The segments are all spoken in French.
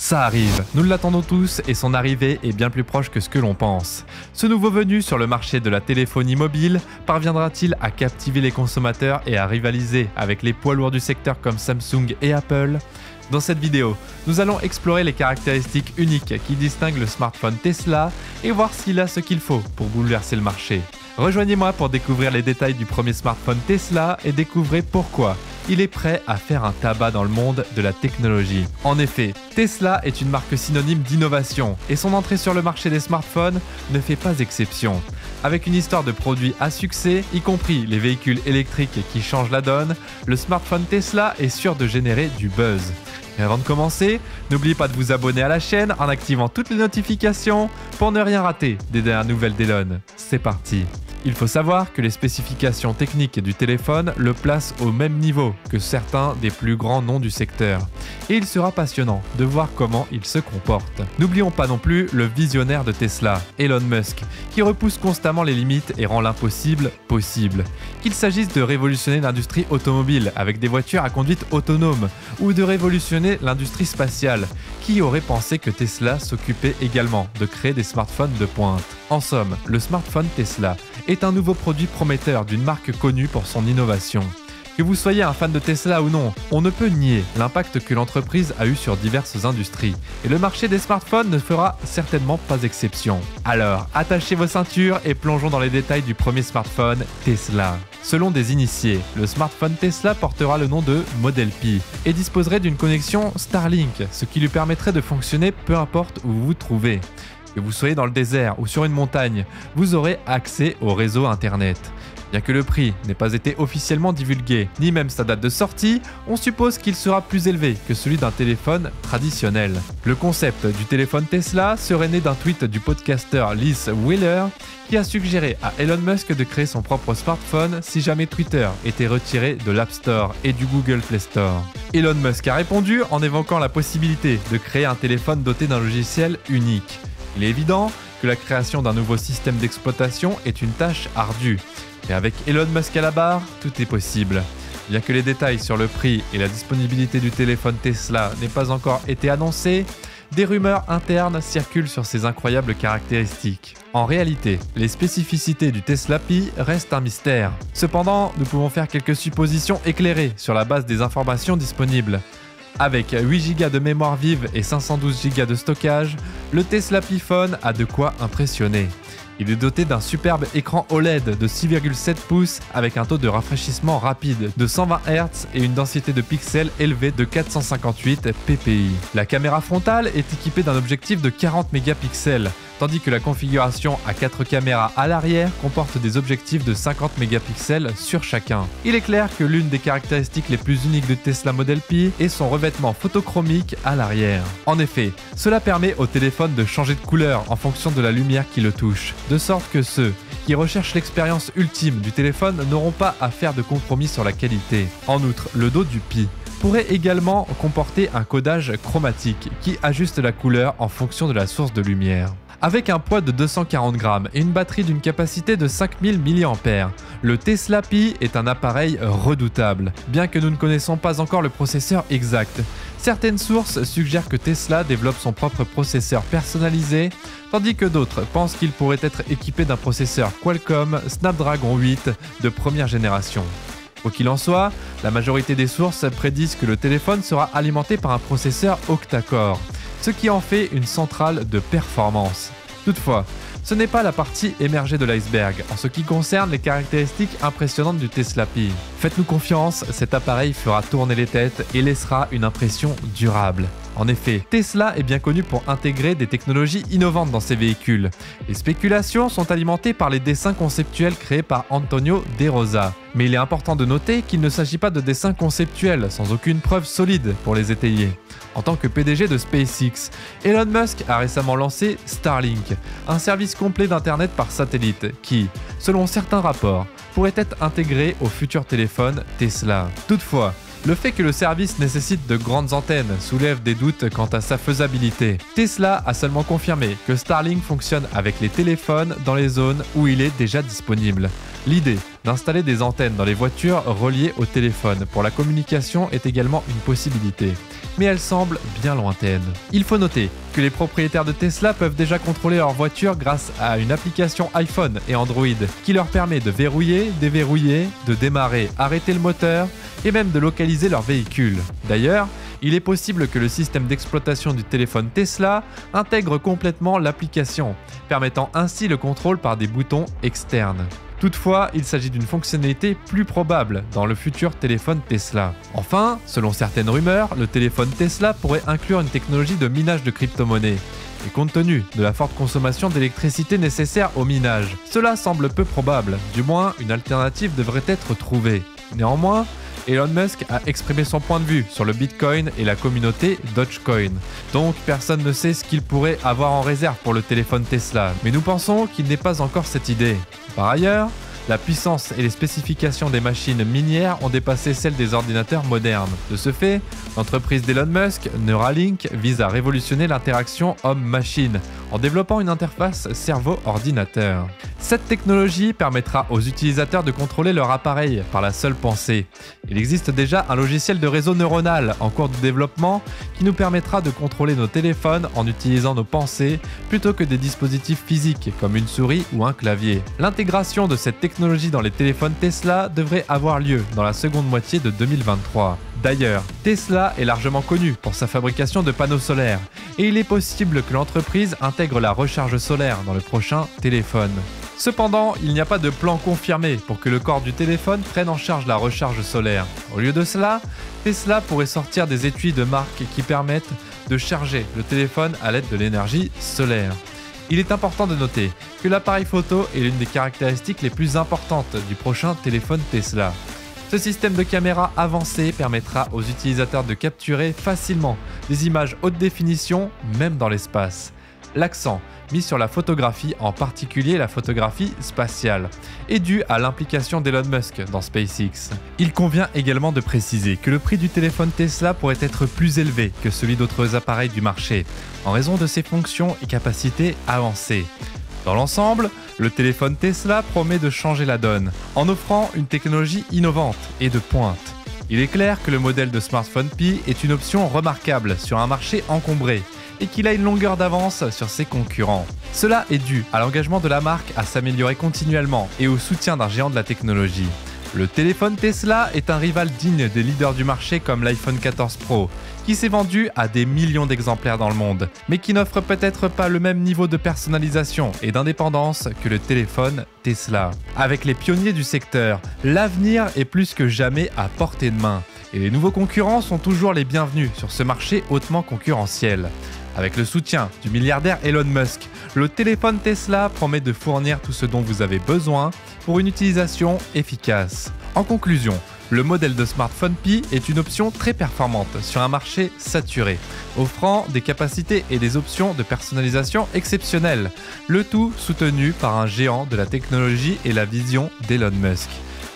Ça arrive, nous l'attendons tous et son arrivée est bien plus proche que ce que l'on pense. Ce nouveau venu sur le marché de la téléphonie mobile parviendra-t-il à captiver les consommateurs et à rivaliser avec les poids lourds du secteur comme Samsung et Apple ? Dans cette vidéo, nous allons explorer les caractéristiques uniques qui distinguent le smartphone Tesla et voir s'il a ce qu'il faut pour bouleverser le marché. Rejoignez-moi pour découvrir les détails du premier smartphone Tesla et découvrez pourquoi il est prêt à faire un tabac dans le monde de la technologie. En effet, Tesla est une marque synonyme d'innovation et son entrée sur le marché des smartphones ne fait pas exception. Avec une histoire de produits à succès, y compris les véhicules électriques qui changent la donne, le smartphone Tesla est sûr de générer du buzz. Et avant de commencer, n'oubliez pas de vous abonner à la chaîne en activant toutes les notifications pour ne rien rater des dernières nouvelles d'Elon. C'est parti! Il faut savoir que les spécifications techniques du téléphone le placent au même niveau que certains des plus grands noms du secteur. Et il sera passionnant de voir comment il se comporte. N'oublions pas non plus le visionnaire de Tesla, Elon Musk, qui repousse constamment les limites et rend l'impossible possible. Qu'il s'agisse de révolutionner l'industrie automobile avec des voitures à conduite autonome ou de révolutionner l'industrie spatiale, qui aurait pensé que Tesla s'occupait également de créer des smartphones de pointe. En somme, le smartphone Tesla est un nouveau produit prometteur d'une marque connue pour son innovation. Que vous soyez un fan de Tesla ou non, on ne peut nier l'impact que l'entreprise a eu sur diverses industries. Et le marché des smartphones ne fera certainement pas exception. Alors, attachez vos ceintures et plongeons dans les détails du premier smartphone Tesla. Selon des initiés, le smartphone Tesla portera le nom de Model Pi et disposerait d'une connexion Starlink, ce qui lui permettrait de fonctionner peu importe où vous vous trouvez. Que vous soyez dans le désert ou sur une montagne, vous aurez accès au réseau internet. Bien que le prix n'ait pas été officiellement divulgué, ni même sa date de sortie, on suppose qu'il sera plus élevé que celui d'un téléphone traditionnel. Le concept du téléphone Tesla serait né d'un tweet du podcasteur Liz Wheeler qui a suggéré à Elon Musk de créer son propre smartphone si jamais Twitter était retiré de l'App Store et du Google Play Store. Elon Musk a répondu en évoquant la possibilité de créer un téléphone doté d'un logiciel unique. Il est évident que la création d'un nouveau système d'exploitation est une tâche ardue. Et avec Elon Musk à la barre, tout est possible. Bien que les détails sur le prix et la disponibilité du téléphone Tesla n'aient pas encore été annoncés, des rumeurs internes circulent sur ces incroyables caractéristiques. En réalité, les spécificités du Tesla Pi restent un mystère. Cependant, nous pouvons faire quelques suppositions éclairées sur la base des informations disponibles. Avec 8 Go de mémoire vive et 512 Go de stockage, le Tesla Pi Phone a de quoi impressionner. Il est doté d'un superbe écran OLED de 6,7 pouces avec un taux de rafraîchissement rapide de 120 Hz et une densité de pixels élevée de 458 ppi. La caméra frontale est équipée d'un objectif de 40 mégapixels, tandis que la configuration à 4 caméras à l'arrière comporte des objectifs de 50 mégapixels sur chacun. Il est clair que l'une des caractéristiques les plus uniques de Tesla Model Pi est son revêtement photochromique à l'arrière. En effet, cela permet au téléphone de changer de couleur en fonction de la lumière qui le touche, de sorte que ceux qui recherchent l'expérience ultime du téléphone n'auront pas à faire de compromis sur la qualité. En outre, le dos du Pi pourrait également comporter un codage chromatique qui ajuste la couleur en fonction de la source de lumière. Avec un poids de 240 grammes et une batterie d'une capacité de 5000 mAh, le Tesla Pi est un appareil redoutable, bien que nous ne connaissons pas encore le processeur exact. Certaines sources suggèrent que Tesla développe son propre processeur personnalisé, tandis que d'autres pensent qu'il pourrait être équipé d'un processeur Qualcomm Snapdragon 8 de première génération. Quoi qu'il en soit, la majorité des sources prédisent que le téléphone sera alimenté par un processeur octa-core, ce qui en fait une centrale de performance. Toutefois, ce n'est pas la partie émergée de l'iceberg en ce qui concerne les caractéristiques impressionnantes du Tesla Pi. Faites-nous confiance, cet appareil fera tourner les têtes et laissera une impression durable. En effet, Tesla est bien connu pour intégrer des technologies innovantes dans ses véhicules. Les spéculations sont alimentées par les dessins conceptuels créés par Antonio De Rosa. Mais il est important de noter qu'il ne s'agit pas de dessins conceptuels, sans aucune preuve solide pour les étayer. En tant que PDG de SpaceX, Elon Musk a récemment lancé Starlink, un service complet d'internet par satellite qui, selon certains rapports, pourrait être intégré au futur téléphone Tesla. Toutefois, le fait que le service nécessite de grandes antennes soulève des doutes quant à sa faisabilité. Tesla a seulement confirmé que Starlink fonctionne avec les téléphones dans les zones où il est déjà disponible. L'idée d'installer des antennes dans les voitures reliées au téléphone pour la communication est également une possibilité. mais elles semblent bien lointaines. Il faut noter que les propriétaires de Tesla peuvent déjà contrôler leur voiture grâce à une application iPhone et Android qui leur permet de verrouiller, déverrouiller, de démarrer, arrêter le moteur et même de localiser leur véhicule. D'ailleurs, il est possible que le système d'exploitation du téléphone Tesla intègre complètement l'application, permettant ainsi le contrôle par des boutons externes. Toutefois, il s'agit d'une fonctionnalité plus probable dans le futur téléphone Tesla. Enfin, selon certaines rumeurs, le téléphone Tesla pourrait inclure une technologie de minage de crypto-monnaies. Et compte tenu de la forte consommation d'électricité nécessaire au minage, cela semble peu probable, du moins une alternative devrait être trouvée. Néanmoins, Elon Musk a exprimé son point de vue sur le Bitcoin et la communauté Dogecoin. Donc personne ne sait ce qu'il pourrait avoir en réserve pour le téléphone Tesla, mais nous pensons qu'il n'est pas encore cette idée. Par ailleurs, la puissance et les spécifications des machines minières ont dépassé celles des ordinateurs modernes. De ce fait, l'entreprise d'Elon Musk, Neuralink, vise à révolutionner l'interaction homme-machine en développant une interface cerveau-ordinateur. Cette technologie permettra aux utilisateurs de contrôler leur appareil par la seule pensée. Il existe déjà un logiciel de réseau neuronal en cours de développement qui nous permettra de contrôler nos téléphones en utilisant nos pensées plutôt que des dispositifs physiques comme une souris ou un clavier. L'intégration de cette technologie dans les téléphones Tesla devrait avoir lieu dans la seconde moitié de 2023. D'ailleurs, Tesla est largement connue pour sa fabrication de panneaux solaires et il est possible que l'entreprise intègre la recharge solaire dans le prochain téléphone. Cependant, il n'y a pas de plan confirmé pour que le corps du téléphone prenne en charge la recharge solaire. Au lieu de cela, Tesla pourrait sortir des étuis de marque qui permettent de charger le téléphone à l'aide de l'énergie solaire. Il est important de noter que l'appareil photo est l'une des caractéristiques les plus importantes du prochain téléphone Tesla. Ce système de caméra avancé permettra aux utilisateurs de capturer facilement des images haute définition, même dans l'espace. L'accent mis sur la photographie, en particulier la photographie spatiale, est dû à l'implication d'Elon Musk dans SpaceX. Il convient également de préciser que le prix du téléphone Tesla pourrait être plus élevé que celui d'autres appareils du marché, en raison de ses fonctions et capacités avancées. Dans l'ensemble, le téléphone Tesla promet de changer la donne, en offrant une technologie innovante et de pointe. Il est clair que le modèle de smartphone Pi est une option remarquable sur un marché encombré, et qu'il a une longueur d'avance sur ses concurrents. Cela est dû à l'engagement de la marque à s'améliorer continuellement et au soutien d'un géant de la technologie. Le téléphone Tesla est un rival digne des leaders du marché comme l'iPhone 14 Pro, qui s'est vendu à des millions d'exemplaires dans le monde, mais qui n'offre peut-être pas le même niveau de personnalisation et d'indépendance que le téléphone Tesla. Avec les pionniers du secteur, l'avenir est plus que jamais à portée de main, et les nouveaux concurrents sont toujours les bienvenus sur ce marché hautement concurrentiel. Avec le soutien du milliardaire Elon Musk, le téléphone Tesla promet de fournir tout ce dont vous avez besoin pour une utilisation efficace. En conclusion, le modèle de smartphone Pi est une option très performante sur un marché saturé, offrant des capacités et des options de personnalisation exceptionnelles, le tout soutenu par un géant de la technologie et la vision d'Elon Musk.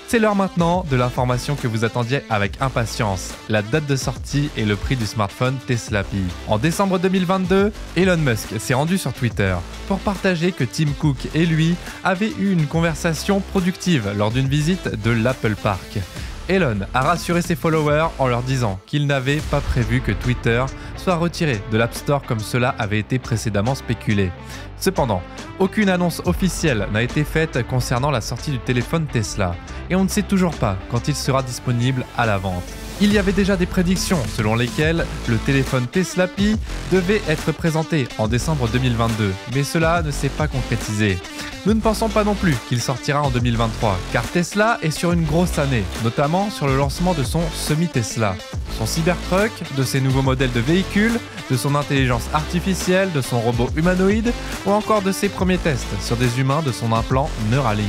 C'est l'heure maintenant de l'information que vous attendiez avec impatience, la date de sortie et le prix du smartphone Tesla Pi. En décembre 2022, Elon Musk s'est rendu sur Twitter pour partager que Tim Cook et lui avaient eu une conversation productive lors d'une visite de l'Apple Park. Elon a rassuré ses followers en leur disant qu'il n'avait pas prévu que Twitter soit retiré de l'App Store comme cela avait été précédemment spéculé. Cependant, aucune annonce officielle n'a été faite concernant la sortie du téléphone Tesla, et on ne sait toujours pas quand il sera disponible à la vente. Il y avait déjà des prédictions selon lesquelles le téléphone Tesla Pi devait être présenté en décembre 2022, mais cela ne s'est pas concrétisé. Nous ne pensons pas non plus qu'il sortira en 2023, car Tesla est sur une grosse année, notamment sur le lancement de son semi-Tesla, son Cybertruck, de ses nouveaux modèles de véhicules, de son intelligence artificielle, de son robot humanoïde, ou encore de ses premiers tests sur des humains de son implant Neuralink.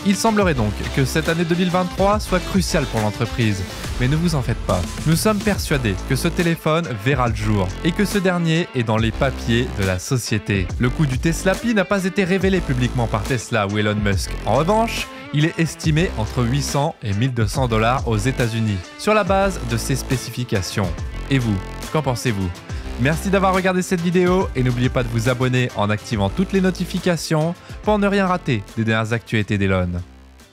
Il semblerait donc que cette année 2023 soit cruciale pour l'entreprise, mais ne vous en faites pas. Nous sommes persuadés que ce téléphone verra le jour, et que ce dernier est dans les papiers de la société. Le coût du Tesla Pi n'a pas été révélé publiquement par Tesla ou Elon Musk. En revanche, il est estimé entre 800 et 1200 $ aux États-Unis, sur la base de ses spécifications. Et vous, qu'en pensez-vous ? Merci d'avoir regardé cette vidéo et n'oubliez pas de vous abonner en activant toutes les notifications pour ne rien rater des dernières actualités d'Elon.